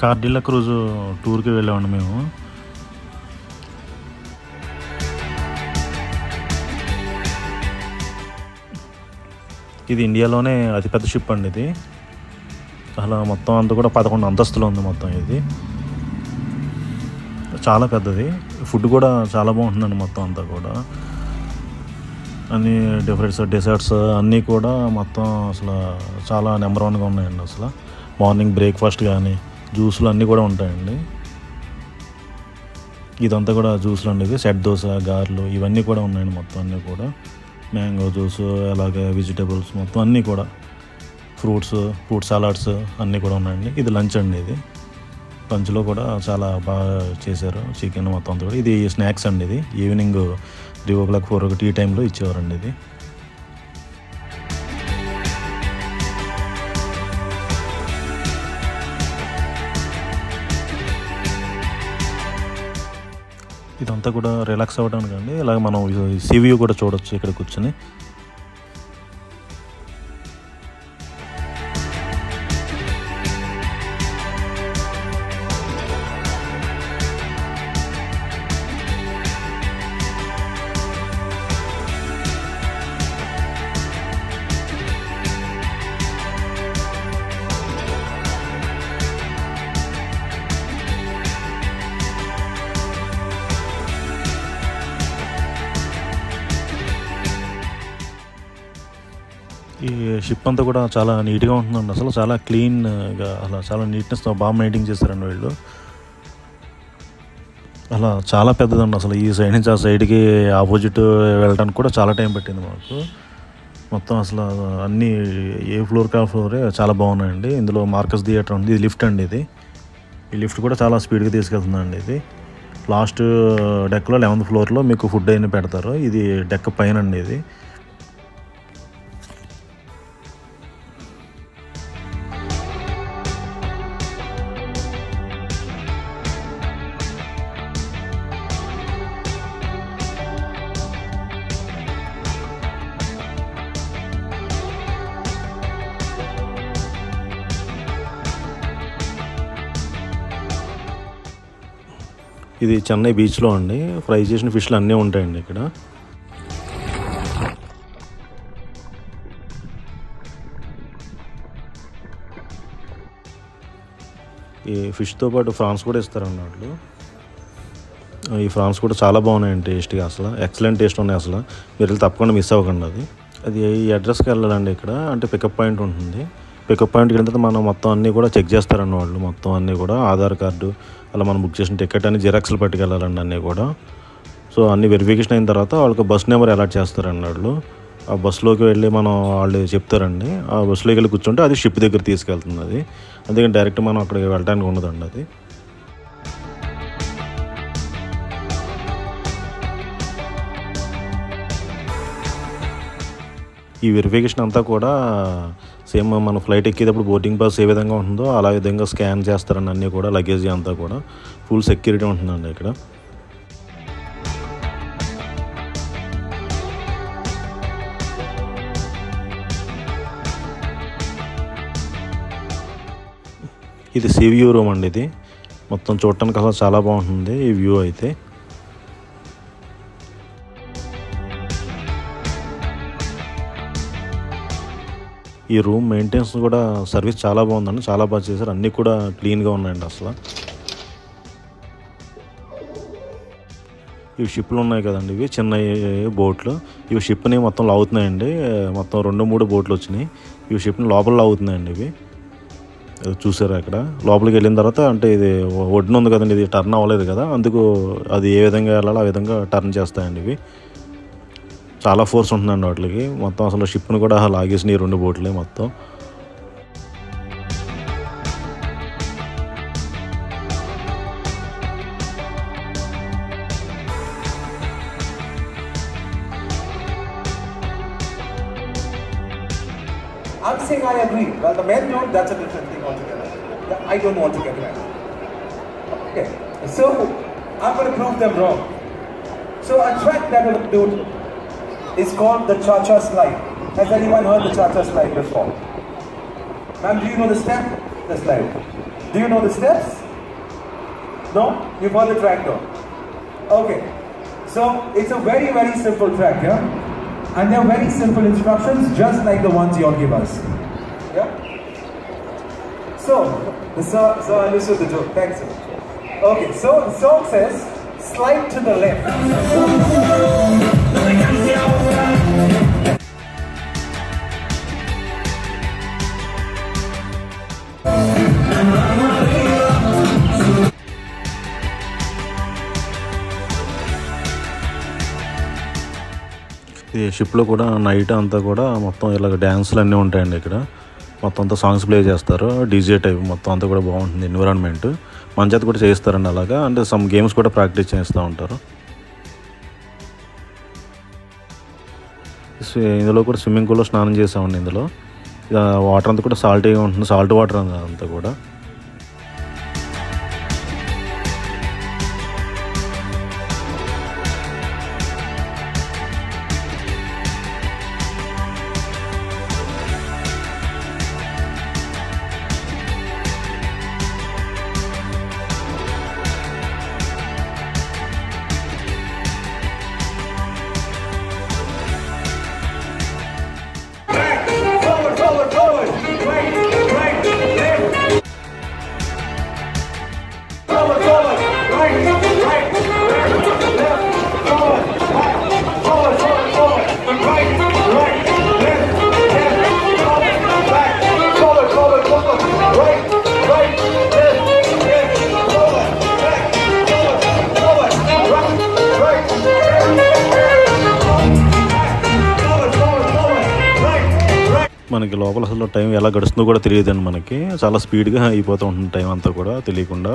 కార్డిల్లా cruise టూర్కి వెళ్ళామండి మేము. ఇది ఇండియాలోనే అతిపెద్ద షిప్ అండి ఇది. అలా మొత్తం అంతా కూడా 11 అంతస్తులు ఉంది మొత్తం. ఇది చాలా పెద్దది. ఫుడ్ కూడా చాలా బాగుంటుందండి మొత్తం అంతా కూడా. అన్నీ డిఫరెంట్స్ డెసర్ట్స్ అన్నీ కూడా మొత్తం అసలు చాలా నెంబర్ 1గా ఉన్నాయండి. అసలు మార్నింగ్ బ్రేక్ఫాస్ట్ కానీ జ్యూసులు అన్నీ కూడా ఉంటాయండి. ఇదంతా కూడా జ్యూసులు అండి. ఇది సెట్ దోశ, గారెలు ఇవన్నీ కూడా ఉన్నాయండి మొత్తం అన్నీ కూడా. మ్యాంగో జ్యూస్, అలాగే వెజిటేబుల్స్ మొత్తం అన్నీ కూడా, ఫ్రూట్ సలాడ్స్ అన్నీ కూడా ఉన్నాయండి. ఇది లంచ్ అండి. ఇది లంచ్లో కూడా చాలా బాగా చేశారు. చికెన్ మొత్తం అంతా కూడా. ఇది స్నాక్స్ అండి. ఇది ఈవినింగ్ 3 o'clock 4 o'clock టీ టైంలో ఇచ్చేవారండి ఇది. ఇదంతా కూడా రిలాక్స్ అవ్వడానికి అండి. ఇలాగ మనం సీ వ్యూ కూడా చూడొచ్చు ఇక్కడ కూర్చొని. ఈ షిప్ అంతా కూడా చాలా నీట్గా ఉంటుందండి. అసలు చాలా క్లీన్గా, అలా చాలా నీట్నెస్తో బాగా మెయింటైన్ చేస్తారండి వీళ్ళు. అలా చాలా పెద్దదండి. అసలు ఈ సైడ్ నుంచి ఆ సైడ్కి ఆపోజిట్ వెళ్ళడానికి కూడా చాలా టైం పట్టింది మాకు. మొత్తం అసలు అన్నీ ఏ ఫ్లోర్ కా ఫ్లోరే చాలా బాగున్నాయండి. ఇందులో మార్కస్ థియేటర్ ఉంది. ఇది లిఫ్ట్ అండి. ఇది ఈ లిఫ్ట్ కూడా చాలా స్పీడ్గా తీసుకెళ్తుందండి. ఇది లాస్ట్ డెక్లో 11th floorలో మీకు ఫుడ్ అయినా పెడతారు. ఇది డెక్ పైన అండి. ఇది ఇది చెన్నై బీచ్లో అండి. ఫ్రై చేసిన ఫిష్లు అన్నీ ఉంటాయండి ఇక్కడ. ఈ ఫిష్తో పాటు ఫ్రాన్స్ కూడా ఇస్తారన్నట్లు. ఈ ఫ్రాన్స్ కూడా చాలా బాగున్నాయండి టేస్ట్గా. అసలు ఎక్సలెంట్ టేస్ట్ ఉన్నాయి. అసలు మీరు వెళ్ళి తప్పకుండా మిస్ అవ్వకండి. అది ఈ అడ్రస్కి వెళ్ళాలండి. ఇక్కడ అంటే పికప్ పాయింట్ ఉంటుంది. పికప్ పాయింట్కి వెళ్ళిన తర్వాత మనం మొత్తం అన్నీ కూడా చెక్ చేస్తారన్న వాళ్ళు. మొత్తం అన్నీ కూడా ఆధార్ కార్డు, అలా మనం బుక్ చేసిన టికెట్ అన్ని జిరాక్స్లు పట్టుకెళ్ళాలండి అన్నీ కూడా. సో అన్ని వెరిఫికేషన్ అయిన తర్వాత వాళ్ళకి బస్ నెంబర్ అలాట్ చేస్తారండి వాళ్ళు. ఆ బస్సులోకి వెళ్ళి వాళ్ళు చెప్తారండి. ఆ బస్సులోకి వెళ్ళి కూర్చుంటే అది షిప్ దగ్గర తీసుకెళ్తుంది. అది అందుకని డైరెక్ట్ మనం అక్కడికి వెళ్ళడానికి ఉండదండి. అది ఈ వెరిఫికేషన్ అంతా కూడా సేమ్ మన ఫ్లైట్ ఎక్కేటప్పుడు బోర్డింగ్ పాస్ ఏ విధంగా ఉంటుందో అలా విధంగా స్కాన్ చేస్తారండి. అన్నీ కూడా లగేజ్ అంతా కూడా ఫుల్ సెక్యూరిటీ ఉంటుందండి ఇక్కడ. ఇది సీ వ్యూ రూమ్ అండి. ఇది మొత్తం చూడటానికి అసలు చాలా బాగుంటుంది ఈ వ్యూ అయితే. ఈ రూమ్ మెయింటెనెన్స్ కూడా సర్వీస్ చాలా బాగుందండి. చాలా బాగా చేశారు. అన్నీ కూడా క్లీన్గా ఉన్నాయండి. అసలు ఇవి షిప్లు ఉన్నాయి కదండి. ఇవి చిన్న బోట్లు. ఇవి షిప్ని మొత్తం లాగుతున్నాయండి. మొత్తం 2-3 బోట్లు వచ్చినాయి. ఇవి షిప్ని లోపల లాగుతున్నాయండి. ఇవి చూసారు అక్కడ లోపలికి వెళ్ళిన తర్వాత. అంటే ఇది ఒడ్డున ఉంది కదండి. ఇది టర్న్ అవ్వలేదు కదా, అందుకు అది ఏ విధంగా వెళ్ళాలో ఆ విధంగా టర్న్ చేస్తాయండి. ఇవి చాలా ఫోర్స్ ఉంటుందండి వాటికి. మొత్తం అసలు షిప్ని కూడా లాగేసినాయి 2 బోట్లే మొత్తం. I'm saying I agree. Well, the men don't, that's a different thing altogether. I don't want to get married. Okay, so I'm going to prove them wrong. So a track that will do is called the Cha-Cha slide. Has anyone heard the Cha-Cha slide before? Ma'am, do you know the step? the slide. Do you know the steps? No? You've heard the track though? Okay. So it's a very, very simple track, yeah? And they're very simple instructions, just like the ones you all give us. Yeah? So, so I understood the joke. Thanks, sir. Okay, so the song says, slide to the left. ఈ షిప్లో కూడా night అంతా కూడా మొత్తం ఇలాగ డ్యాన్సులు అన్నీ ఉంటాయండి. ఇక్కడ మొత్తం అంతా సాంగ్స్ ప్లే చేస్తారు, డీజే టైప్ మొత్తం అంతా కూడా బాగుంటుంది ఎన్విరాన్మెంట్. మన చేత కూడా చేస్తారండి అలాగా, అంటే సమ్ గేమ్స్ కూడా ప్రాక్టీస్ చేస్తూ ఉంటారు. ఇందులో కూడా స్విమ్మింగ్ పూల్లో స్నానం చేసామండి. ఇందులో వాటర్ అంతా కూడా సాల్టీగా ఉంటుంది, సాల్ట్ వాటర్ అంతా కూడా. మనకి లోపల అసలు టైం ఎలా గడుస్తుందో కూడా తెలియదండి. మనకి చాలా స్పీడ్గా అయిపోతూ ఉంటుంది టైం అంతా కూడా తెలియకుండా.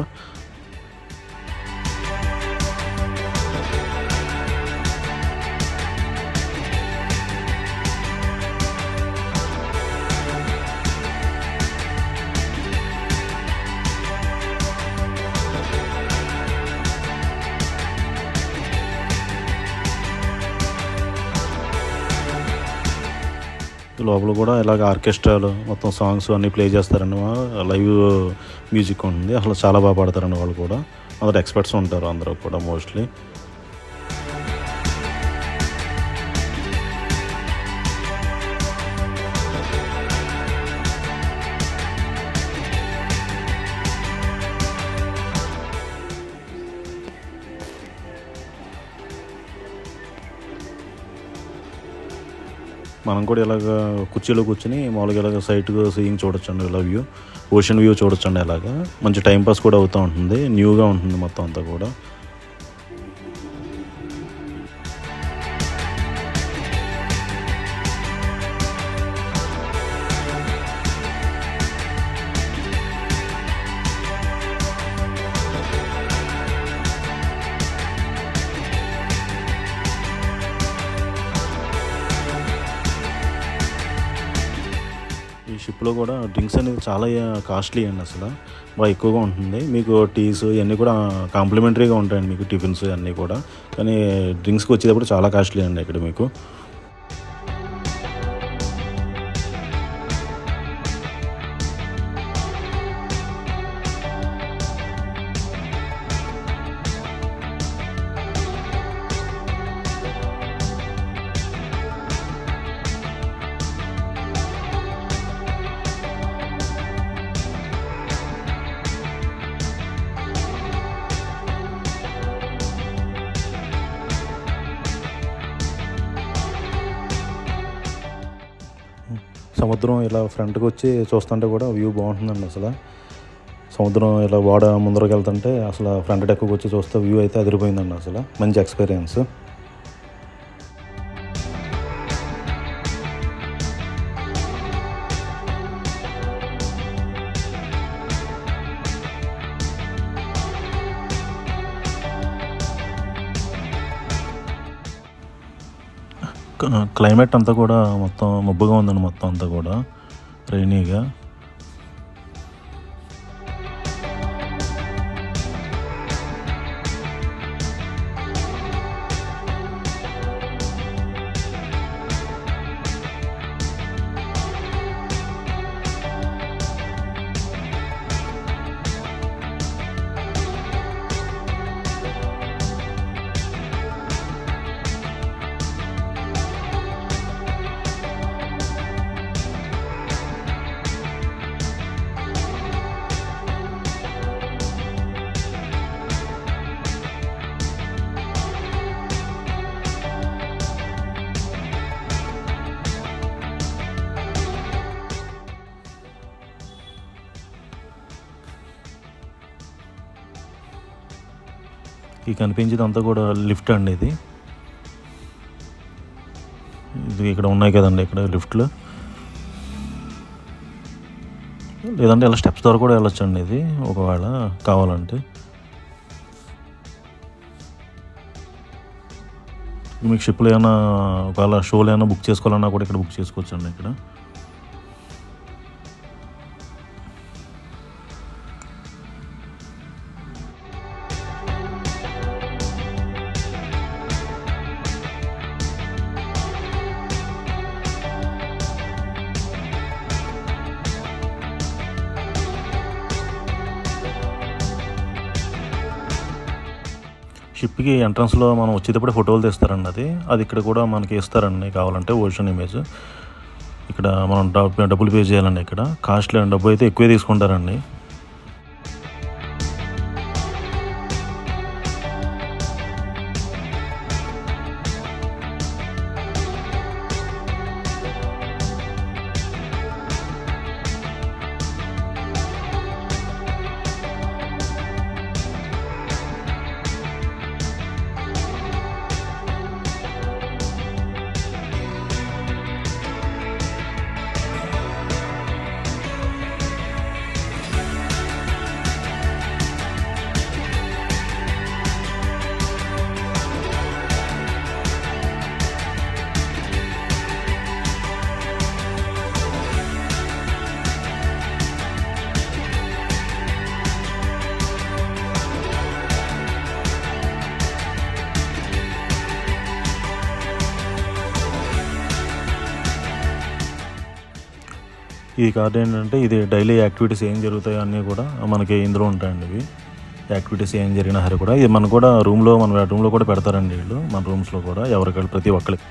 లోపల కూడా ఇలాగ ఆర్కెస్ట్రాలు మొత్తం సాంగ్స్ అన్నీ ప్లే చేస్తారండి. లైవ్ మ్యూజిక్ ఉంటుంది, అసలు చాలా బాగా పాడతారండి వాళ్ళు కూడా. అందరు ఎక్స్పర్ట్స్ ఉంటారు అందరూ కూడా మోస్ట్లీ. మనం కూడా ఇలాగ కుర్చీలో కూర్చొని మామూలుగా ఇలాగ సైట్గా సీయింగ్ చూడొచ్చండి, ఇలా వ్యూ ఓషన్ వ్యూ చూడొచ్చండి. ఇలాగా మంచి టైంపాస్ కూడా అవుతూ ఉంటుంది, న్యూగా ఉంటుంది మొత్తం అంతా కూడా. ఈ షిప్లో కూడా డ్రింక్స్ అనేది చాలా కాస్ట్లీ అండి, అసలు బాగా ఎక్కువగా ఉంటుంది. మీకు టీస్ ఇవన్నీ కూడా కాంప్లిమెంటరీగా ఉంటాయండి, మీకు టిఫిన్స్ అన్నీ కూడా. కానీ డ్రింక్స్కి వచ్చేటప్పుడు చాలా కాస్ట్లీ అండి ఇక్కడ మీకు. సముద్రం ఇలా ఫ్రంట్కి వచ్చి చూస్తుంటే కూడా వ్యూ బాగుంటుందండి. అసలు సముద్రం ఇలా వాడ ముందరకు వెళ్తుంటే అసలు ఫ్రంట్ డెక్కి వచ్చి చూస్తే వ్యూ అయితే అదిరిపోయిందండి. అసలు మంచి ఎక్స్పీరియన్స్. క్లైమేట్ అంతా కూడా మొత్తం మబ్బుగా ఉందండి, మొత్తం అంతా కూడా రైనీగా. ఈ కనిపించేదంతా కూడా లిఫ్ట్ అండి. ఇది ఇక్కడ ఉన్నాయి కదండి ఇక్కడ లిఫ్ట్లు, లేదంటే ఇలా స్టెప్స్ ద్వారా కూడా వెళ్ళొచ్చండి ఇది ఒకవేళ కావాలంటే. మీకు షిప్లో ఏమైనా ఒకవేళ షోలో ఏమైనా బుక్ చేసుకోవాలన్నా కూడా ఇక్కడ బుక్ చేసుకోవచ్చు అండి. ఇక్కడ షిప్కి ఎంట్రన్స్లో మనం వచ్చేటప్పుడు ఫోటోలు తీస్తారండి. అది ఇక్కడ కూడా మనకి ఇస్తారండి కావాలంటే ఓషన్ ఇమేజ్. ఇక్కడ మనం డబ్బులు పే చేయాలండి. ఇక్కడ కాస్ట్లీ డబ్బు అయితే ఎక్కువే తీసుకుంటారండి. ఈ కార్డ్ ఏంటంటే ఇది డైలీ యాక్టివిటీస్ ఏం జరుగుతాయో అన్నీ కూడా మనకి ఇందులో ఉంటాయండి. ఇవి యాక్టివిటీస్ ఏం జరిగినా సరే కూడా ఇది మనకు కూడా మన రూమ్లో కూడా పెడతారండి వీళ్ళు. మన రూమ్స్లో కూడా ఎవరికైనా ప్రతి ఒక్కరికి.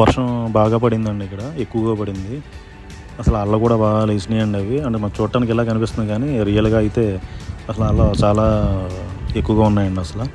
వర్షం బాగా పడిందండి. ఇక్కడ ఎక్కువగా పడింది. అసలు అల్ల కూడా బాగా లేచినాయండి అవి. అంటే మనం చూడటానికి ఇలా కనిపిస్తుంది కానీ రియల్గా అయితే అసలు అల్ల చాలా ఎక్కువగా ఉన్నాయండి అసలు.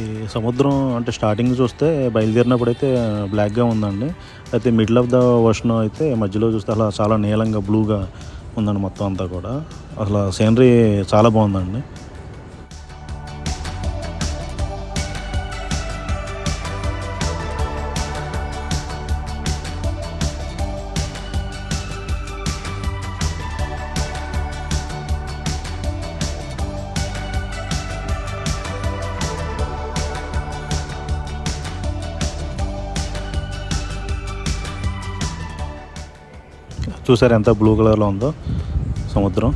ఈ సముద్రం అంటే స్టార్టింగ్ చూస్తే బయలుదేరినప్పుడు అయితే బ్లాక్గా ఉందండి. అయితే మిడిల్ ఆఫ్ ద ఓషన్ అయితే మధ్యలో చూస్తే అలా చాలా నీలంగా బ్లూగా ఉందండి మొత్తం అంతా కూడా. అసలు సీనరీ చాలా బాగుందండి. చూసారు ఎంత బ్లూ కలర్లో ఉందో సముద్రం.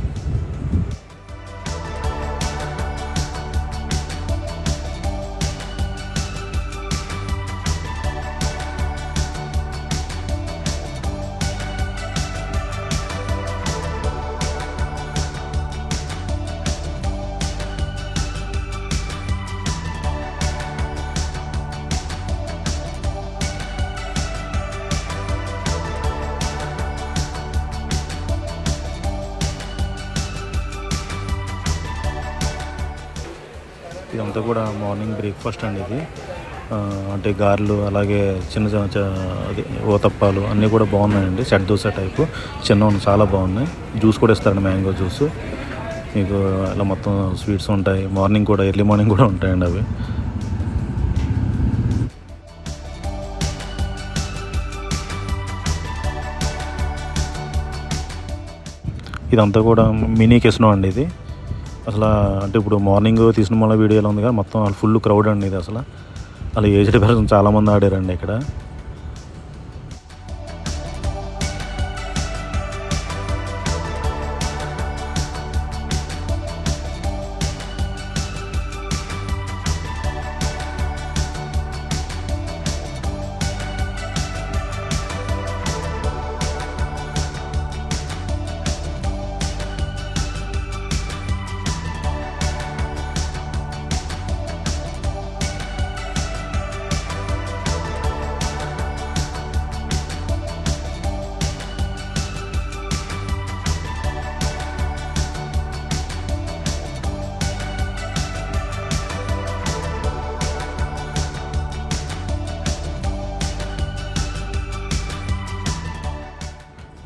ఇదంతా కూడా మార్నింగ్ బ్రేక్ఫాస్ట్ అండి ఇది. అంటే గారెలు అలాగే చిన్న అది ఓతప్పాలు అన్నీ కూడా బాగున్నాయండి. సెట్ దోశ టైపు చిన్న చాలా బాగున్నాయి. జ్యూస్ కూడా ఇస్తారండి, మ్యాంగో జ్యూస్. మీకు ఇలా మొత్తం స్వీట్స్ ఉంటాయి. మార్నింగ్ కూడా ఎర్లీ మార్నింగ్ కూడా ఉంటాయండి అవి. ఇదంతా కూడా మినీ కెసినో అండి ఇది. అసలు అంటే ఇప్పుడు మార్నింగ్ తీసిన మళ్ళీ వీడియోలో ఉంది కానీ మొత్తం ఫుల్ క్రౌడ్ అండి ఇది. అసలు అలా ఏజ్డ్ పర్సన్ చాలామంది ఆడారండి ఇక్కడ.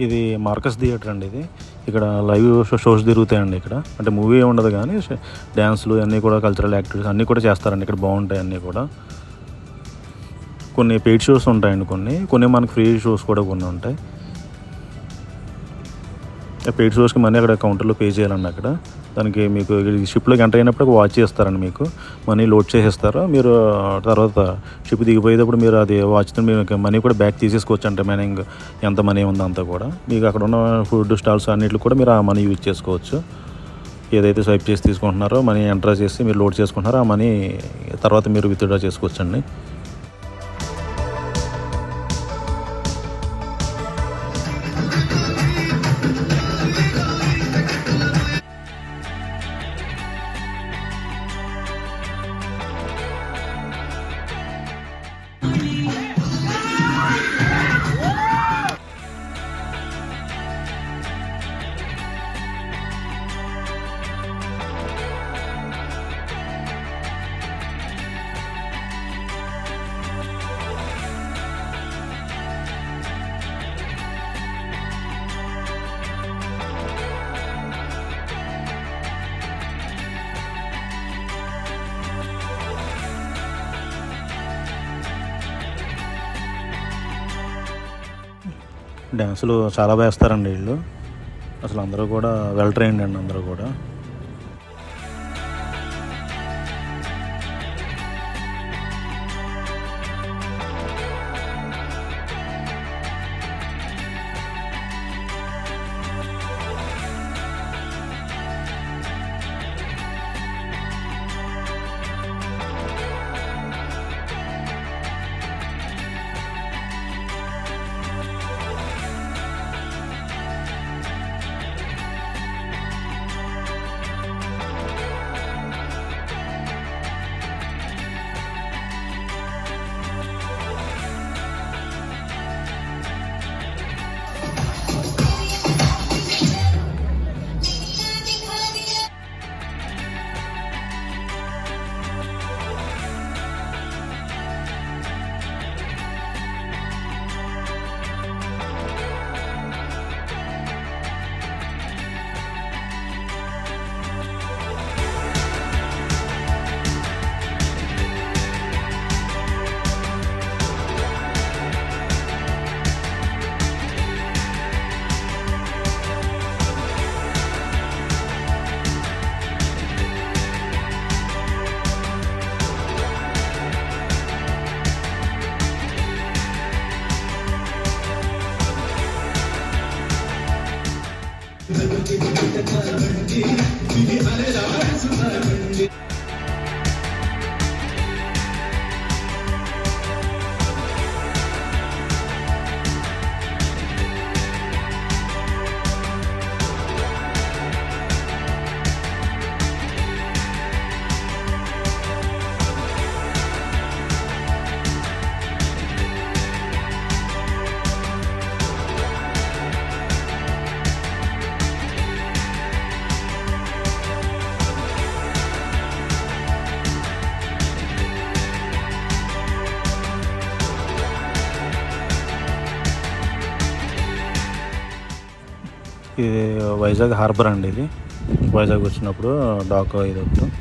ఇది మార్కస్ థియేటర్ అండి ఇది. ఇక్కడ లైవ్ షోస్ తిరుగుతాయండి ఇక్కడ. అంటే మూవీ ఉండదు కానీ డ్యాన్స్లు అన్నీ కూడా కల్చరల్ యాక్టివిటీస్ అన్నీ కూడా చేస్తారండి ఇక్కడ. బాగుంటాయి అన్నీ కూడా. కొన్ని పెయిడ్ షోస్ ఉంటాయండి, కొన్ని మనకి ఫ్రీ షోస్ కూడా కొన్ని ఉంటాయి. పెయిడ్ షోస్కి మనీ అక్కడ కౌంటర్లో పే చేయాలండి. అక్కడ దానికి మీకు షిప్లోకి ఎంటర్ అయినప్పుడు వాచ్ చేస్తారండి. మీకు మనీ లోడ్ చేసేస్తారు. మీరు తర్వాత షిప్ దిగిపోయేటప్పుడు మీరు అది వాచ్తో మీరు మనీ కూడా బ్యాక్ తీసేసుకోవచ్చు. అంటే మైనింగ్ ఎంత మనీ ఉందో అంతా కూడా మీకు అక్కడ ఉన్న ఫుడ్ స్టాల్స్ అన్నింటిలో కూడా మీరు ఆ మనీ యూజ్ చేసుకోవచ్చు. ఏదైతే స్వైప్ చేసి తీసుకుంటున్నారో మనీ ఎంటర్ చేసి మీరు లోడ్ చేసుకుంటున్నారో ఆ మనీ తర్వాత మీరు విత్డ్రా చేసుకోవచ్చు అండి. డ్యాన్సులు చాలా బాగా వేస్తారండి వీళ్ళు. అసలు అందరూ కూడా వెల్ ట్రైన్డ్ అండి అందరూ కూడా. ఇది వైజాగ్ హార్బర్ అండి. ఇది వైజాగ్ వచ్చినప్పుడు డాక్ ఇది ఒకటి.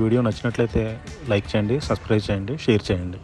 వీడియో నచ్చినట్లయితే లైక్ చేయండి, సబ్స్క్రైబ్ చేయండి, షేర్ చేయండి.